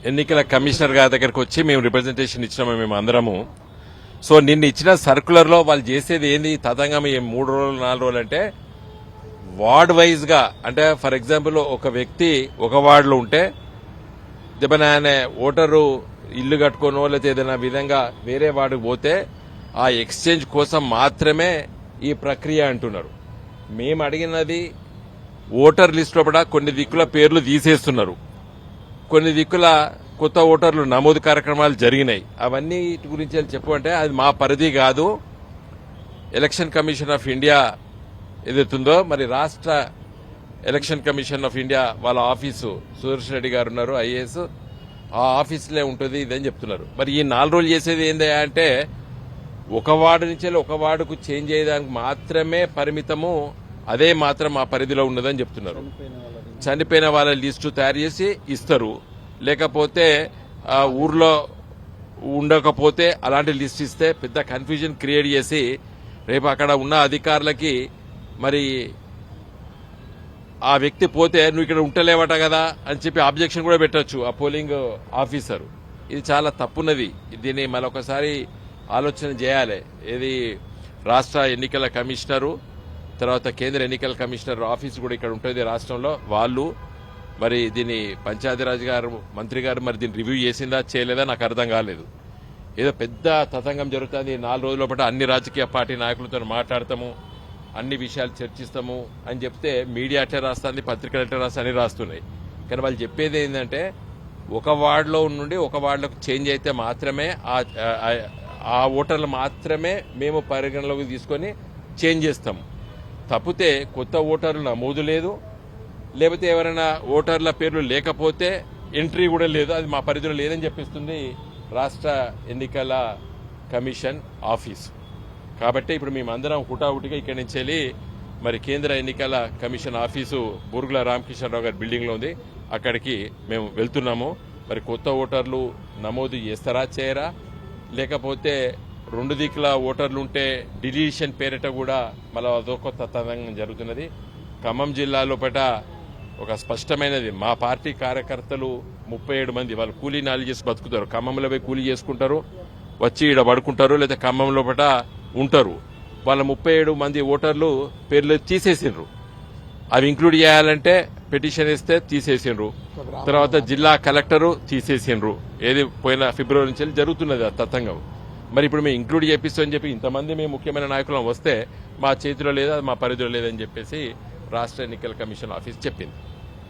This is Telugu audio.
ఎన్నికల కమిషనర్ గారి దగ్గరకు వచ్చి మేము రిప్రజెంటేషన్ ఇచ్చినాము మేము అందరము. సో నిన్న ఇచ్చిన సర్క్యులర్ లో వాళ్ళు చేసేది ఏంది తతంగం 3 రోజులు 4 రోజులు అంటే వార్డ్ వైజ్ గా, అంటే ఫర్ ఎగ్జాంపుల్ ఒక వ్యక్తి ఒక వార్డులో ఉంటే దెబ్బన ఆయన ఓటరు ఇల్లు కట్టుకోనో లేకపోతే ఏదైనా విధంగా వేరే వార్డుకు పోతే ఆ ఎక్స్చేంజ్ కోసం మాత్రమే ఈ ప్రక్రియ అంటున్నారు. మేము అడిగినది ఓటర్ లిస్ట్ లోపల కొన్ని దిక్కుల పేర్లు తీసేస్తున్నారు, కొన్ని దిక్కుల కొత్త ఓటర్లు నమోదు కార్యక్రమాలు జరిగినాయి. అవన్నీ గురించి చెప్పమంటే అది మా పరిధి కాదు. ఎలక్షన్ కమిషన్ ఆఫ్ ఇండియా ఏదైతుందో మరి రాష్ట్ర ఎలక్షన్ కమిషన్ ఆఫ్ ఇండియా వాళ్ళ ఆఫీసు సుదర్శన్ రెడ్డి గారు ఉన్నారు ఐఏఎస్, ఆ ఆఫీసులే ఉంటుంది ఇదని చెప్తున్నారు. మరి ఈ 4 రోజులు చేసేది ఏంది అంటే ఒక వార్డు నుంచి ఒక వార్డుకు చేంజ్ చేయడానికి మాత్రమే పరిమితము, అదే మాత్రం మా పరిధిలో ఉన్నదని చెప్తున్నారు. చనిపోయిన వాళ్ళ లిస్టు తయారు చేసి ఇస్తారు, లేకపోతే ఊర్లో ఉండకపోతే అలాంటి లిస్ట్ ఇస్తే పెద్ద కన్ఫ్యూజన్ క్రియేట్ చేసి రేపు అక్కడ ఉన్న అధికారులకి మరి ఆ వ్యక్తి పోతే నువ్వు ఇక్కడ ఉంటలేవట కదా అని చెప్పి అబ్జెక్షన్ కూడా పెట్టొచ్చు ఆ పోలింగ్ ఆఫీసర్. ఇది చాలా తప్పున్నది. దీన్ని మరొకసారి ఆలోచన చేయాలి. ఇది రాష్ట్ర ఎన్నికల కమిషనరు, తర్వాత కేంద్ర ఎన్నికల కమిషనర్ ఆఫీసు కూడా ఇక్కడ ఉంటుంది రాష్ట్రంలో. వాళ్ళు మరి దీన్ని పంచాయతీరాజ్ గారు మంత్రి గారు మరి దీన్ని రివ్యూ చేసిందా చేయలేదా నాకు అర్థం కాలేదు. ఏదో పెద్ద తతంగం జరుగుతుంది. 4 రోజుల పాటు అన్ని రాజకీయ పార్టీ నాయకులతో మాట్లాడతాము, అన్ని విషయాలు చర్చిస్తాము అని చెప్తే మీడియా అట్టే రాస్తుంది, పత్రికలు అట్టే రాస్తా అని రాస్తున్నాయి. కానీ వాళ్ళు చెప్పేది ఏంటంటే ఒక వార్డులో నుండి ఒక వార్డులకు చేంజ్ అయితే మాత్రమే ఆ ఓటర్లు మాత్రమే మేము పరిగణలోకి తీసుకొని చేంజ్ చేస్తాము. తప్పితే కొత్త ఓటర్లు నమోదు లేదు, లేకపోతే ఎవరైనా ఓటర్ల పేర్లు లేకపోతే ఎంట్రీ కూడా లేదు, అది మా పరిధిలో లేదని చెప్పిస్తుంది రాష్ట్ర ఎన్నికల కమిషన్ ఆఫీసు. కాబట్టి ఇప్పుడు మేమందరం హుటాహుటిగా ఇక్కడి నుంచి వెళ్ళి మరి కేంద్ర ఎన్నికల కమిషన్ ఆఫీసు బూర్గుల రామకృష్ణరావు గారి బిల్డింగ్ లో ఉంది, అక్కడికి మేము వెళ్తున్నాము. మరి కొత్త ఓటర్లు నమోదు చేస్తారా చేయరా, లేకపోతే 2 దిక్కుల ఓటర్లు ఉంటే డిలీషన్ పేరిట కూడా మళ్ళీ అదొక తతంగం జరుగుతున్నది. ఖమ్మం జిల్లాలో పట ఒక స్పష్టమైనది, మా పార్టీ కార్యకర్తలు 37 మంది వాళ్ళు కూలీ నాలి చేసి బతుకుతారు. ఖమ్మంలో పోయి కూలీ చేసుకుంటారు, వచ్చి ఈడ పడుకుంటారు, లేదా ఖమ్మంలో పట ఉంటారు. వాళ్ళ 37 మంది ఓటర్లు పేర్లు తీసేసిండ్రు. అవి ఇంక్లూడ్ చేయాలంటే పిటిషన్ ఇస్తే తీసేసిండ్రు. తర్వాత జిల్లా కలెక్టరు తీసేసిండ్రు. ఏది పోయిన ఫిబ్రవరి నుంచి జరుగుతున్నది ఆ తతంగం. మరి ఇప్పుడు మేము ఇంక్లూడ్ చేపిస్తామని చెప్పి ఇంతమంది మేము ముఖ్యమైన నాయకులం వస్తే మా చేతిలో లేదా మా పరిధిలో లేదని చెప్పేసి రాష్ట్ర ఎన్నికల కమిషన్ ఆఫీస్ చెప్పింది.